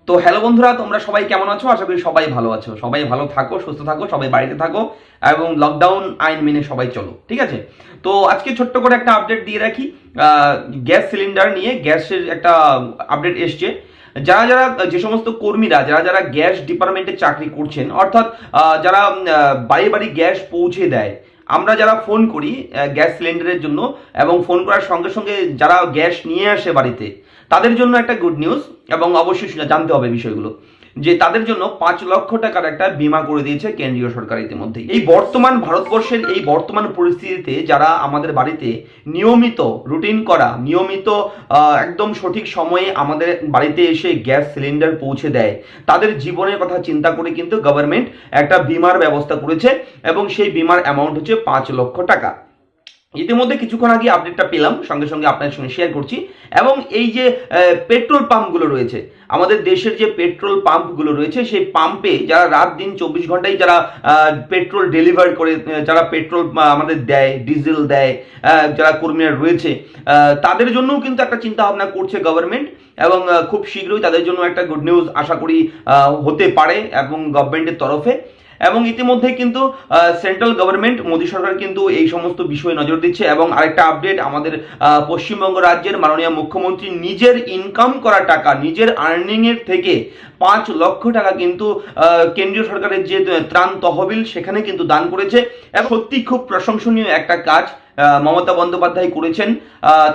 তো হ্যালো বন্ধুরা, তোমরা সবাই কেমন আছো? আশা করি সবাই ভালো আছো। সবাই ভালো থাকো, সুস্থ থাকো, সবাই বাড়িতে থাকো এবং লকডাউন আইন মেনে সবাই চলো, ঠিক আছে? তো আজকে ছোট্ট করে একটা আপডেট দিয়ে রাখি। গ্যাস সিলিন্ডার নিয়ে গ্যাসের একটা আপডেট এসছে। যারা যারা যে সমস্ত কর্মীরা যারা যারা গ্যাস ডিপার্টমেন্টে চাকরি করছেন, অর্থাৎ যারা বাড়ি বাড়ি গ্যাস পৌঁছে দেয়, আমরা যারা ফোন করি গ্যাস সিলিন্ডারের জন্য এবং ফোন করার সঙ্গে সঙ্গে যারা গ্যাস নিয়ে আসে বাড়িতে, তাদের জন্য একটা গুড নিউজ এবং অবশ্যই জানতে হবে বিষয়গুলো, যে তাদের জন্য 5 লক্ষ টাকার একটা বীমা করে দিয়েছে কেন্দ্রীয় সরকার ইতিমধ্যে। এই বর্তমান ভারতবর্ষের এই বর্তমান পরিস্থিতিতে যারা আমাদের বাড়িতে নিয়মিত রুটিন করা, নিয়মিত একদম সঠিক সময়ে আমাদের বাড়িতে এসে গ্যাস সিলিন্ডার পৌঁছে দেয়, তাদের জীবনের কথা চিন্তা করে কিন্তু গভর্নমেন্ট একটা বীমার ব্যবস্থা করেছে এবং সেই বীমার অ্যামাউন্ট হচ্ছে 5 লক্ষ টাকা। ইতিমধ্যে কিছুক্ষণ আগে আপডেটটা পেলাম, সঙ্গে সঙ্গে আপনাদের সঙ্গে শেয়ার করছি। এবং এই যে পেট্রোল পাম্পগুলো রয়েছে, আমাদের দেশের যে পেট্রোল পাম্পগুলো রয়েছে, সেই পাম্পে যারা রাত দিন 24 ঘন্টায় যারা পেট্রোল ডেলিভার করে, যারা পেট্রোল আমাদের দেয়, ডিজেল দেয়, যারা কর্মীরা রয়েছে, তাদের জন্যও কিন্তু একটা চিন্তা ভাবনা করছে গভর্নমেন্ট এবং খুব শীঘ্রই তাদের জন্য একটা গুড নিউজ আশা করি হতে পারে এবং গভর্নমেন্টের তরফে। এবং ইতিমধ্যে কিন্তু সেন্ট্রাল গভর্নমেন্ট, মোদী সরকার কিন্তু এই সমস্ত বিষয়ে নজর দিচ্ছে। এবং আরেকটা আপডেট, আমাদের পশ্চিমবঙ্গ রাজ্যের মাননীয় মুখ্যমন্ত্রী নিজের ইনকাম করা টাকা, নিজের আর্নিং এর থেকে 5 লক্ষ টাকা কিন্তু কেন্দ্রীয় সরকারের যে ত্রাণ তহবিল সেখানে কিন্তু দান করেছে। সত্যি খুব প্রশংসনীয় একটা কাজ মমতা বন্দ্যোপাধ্যায় করেছেন,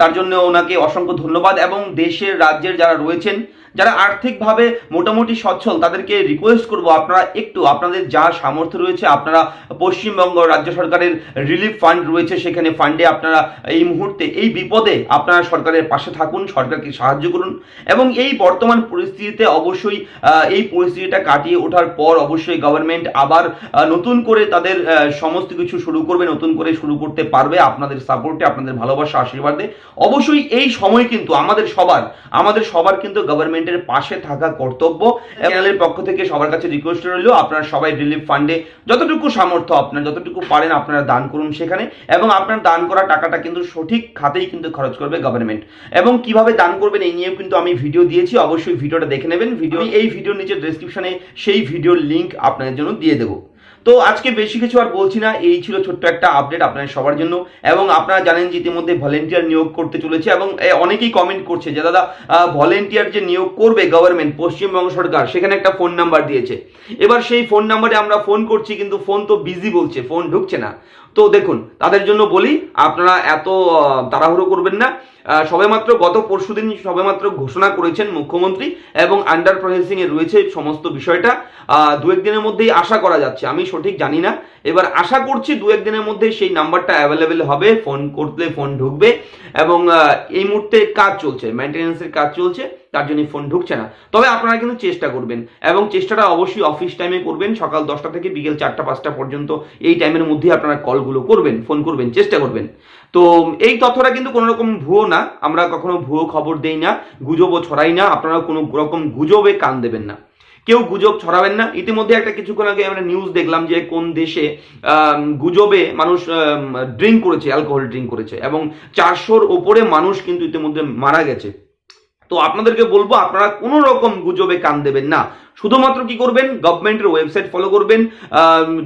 তার জন্য ওনাকে অসংখ্য ধন্যবাদ। এবং দেশের রাজ্যের যারা রয়েছেন, যারা আর্থিকভাবে মোটামুটি সচ্ছল, তাদেরকে রিকোয়েস্ট করব আপনারা একটু আপনাদের যা সামর্থ্য রয়েছে, আপনারা পশ্চিমবঙ্গ রাজ্য সরকারের রিলিফ ফান্ড রয়েছে, সেখানে ফান্ডে আপনারা এই মুহূর্তে এই বিপদে আপনারা সরকারের পাশে থাকুন, সরকারকে সাহায্য করুন। এবং এই বর্তমান পরিস্থিতিতে অবশ্যই এই পরিস্থিতিটা কাটিয়ে ওঠার পর অবশ্যই গভর্নমেন্ট আবার নতুন করে তাদের সমস্ত কিছু শুরু করবে, নতুন করে শুরু করতে পারবে আপনাদের সাপোর্টে, আপনাদের ভালোবাসা আশীর্বাদে। অবশ্যই এই সময় কিন্তু আমাদের সবার কিন্তু গভর্নমেন্টের পাশে থাকা কর্তব্য। চ্যানেলের পক্ষ থেকে সবার কাছে রিকোয়েস্ট রইল, আপনারা সবাই রিলিফ ফান্ডে যতটুকু সামর্থ্য, আপনারা যতটুকু পারেন আপনারা দান করুন সেখানে। এবং আপনার দান করা টাকাটা কিন্তু সঠিক খাতেই কিন্তু খরচ করবে গভর্নমেন্ট। এবং কিভাবে দান করবেন এই নিয়েও কিন্তু আমি ভিডিও দিয়েছি, অবশ্যই ভিডিওটা দেখে নেবেন। এই ভিডিওর নিচে ডেসক্রিপশনে সেই ভিডিওর লিঙ্ক আপনাদের জন্য দিয়ে দেবো। তো আজকে বেশি কিছু আর বলছি না, এই ছিল ছোট্ট একটা আপডেট আপনাদের সবার জন্য। এবং আপনারা জানেন যে ইতিমধ্যে ভলেন্টিয়ার নিয়োগ করতে চলেছে এবং অনেকেই কমেন্ট করছে যে দাদা ভলেন্টিয়ার যে নিয়োগ করবে গভর্নমেন্ট, পশ্চিমবঙ্গ সরকার, সেখানে একটা ফোন নাম্বার দিয়েছে। এবার সেই ফোন নাম্বারে আমরা ফোন করছি কিন্তু ফোন তো বিজি বলছে, ফোন ঢুকছে না। তো দেখুন, তাদের জন্য বলি আপনারা এত তাড়াহুড়ো করবেন না। সবেমাত্র গত পরশুদিন সবেমাত্র ঘোষণা করেছেন মুখ্যমন্ত্রী এবং আন্ডার প্রসেসিং এ রয়েছে সমস্ত বিষয়টা। 2-1 দিনের মধ্যেই আশা করা যাচ্ছে, আমি সঠিক জানি না, এবার আশা করছি 2-1 দিনের মধ্যে সেই নাম্বারটা অ্যাভেলেবেল হবে, ফোন করলে ফোন ঢুকবে। এবং এই মুহূর্তে কাজ চলছে, মেইনটেনেন্সের কাজ চলছে, তার জন্য ফোন ঢুকছে না। তবে আপনারা কিন্তু চেষ্টা করবেন এবং চেষ্টাটা অবশ্যই অফিস টাইমে করবেন, সকাল 10টা থেকে বিকেল 4টা-5টা পর্যন্ত এই টাইমের মধ্যে আপনারা কলগুলো করবেন, ফোন করবেন, চেষ্টা করবেন। তো এই তথ্যটা কিন্তু কোনো রকম ভুয়ো না, আমরা কখনো ভুয়ো খবর দেই না, গুজবও ছড়াই না, আপনারা কোনো রকম গুজবে কান দেবেন না, কেউ গুজব ছড়াবেন না। ইতিমধ্যে একটা কিছুক্ষণ আগে আমরা নিউজ দেখলাম যে কোন দেশে গুজবে মানুষ ড্রিঙ্ক করেছে, অ্যালকোহল ড্রিঙ্ক করেছে এবং 400-র ওপরে মানুষ কিন্তু ইতিমধ্যে মারা গেছে। তো আপনাদেরকে বলবো আপনারা কোনো রকম গুজবে কান দেবেন না, শুধুমাত্র কি করবেন, গভর্নমেন্টের ওয়েবসাইট ফলো করবেন,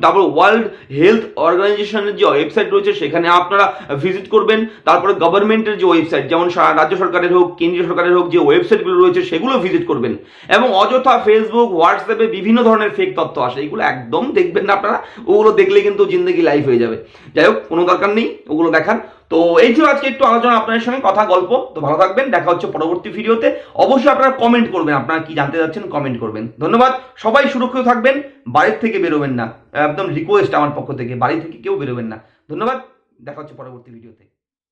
তারপর ওয়ার্ল্ড হেলথ অর্গানাইজেশনের যে ওয়েবসাইট রয়েছে সেখানে আপনারা ভিজিট করবেন, তারপরে গভর্নমেন্টের যে ওয়েবসাইট, যেমন রাজ্য সরকারের হোক, কেন্দ্রীয় সরকারের হোক, যে ওয়েবসাইটগুলো রয়েছে সেগুলো ভিজিট করবেন। এবং অযথা ফেসবুক, হোয়াটসঅ্যাপে বিভিন্ন ধরনের ফেক তথ্য আসে, এগুলো একদম দেখবেন না আপনারা, ওগুলো দেখলে কিন্তু জিন্দগি লাইফ হয়ে যাবে। যাই হোক, কোনো দরকার নেই ওগুলো দেখার। তো এই ছিল আজকে একটু আলোচনা আপনাদের সঙ্গে, কথা গল্প। তো ভালো থাকবেন, দেখা হচ্ছে পরবর্তী ভিডিওতে। অবশ্যই আপনারা কমেন্ট করবেন, আপনারা কি জানতে চাচ্ছেন কমেন্ট করবেন। ধন্যবাদ, সবাই সুরক্ষিত থাকবেন, বাড়ির থেকে বেরোবেন না, একদম রিকোয়েস্ট আমার পক্ষ থেকে, বাড়ি থেকে কেউ বেরোবেন না। ধন্যবাদ, দেখা হচ্ছে পরবর্তী ভিডিওতে।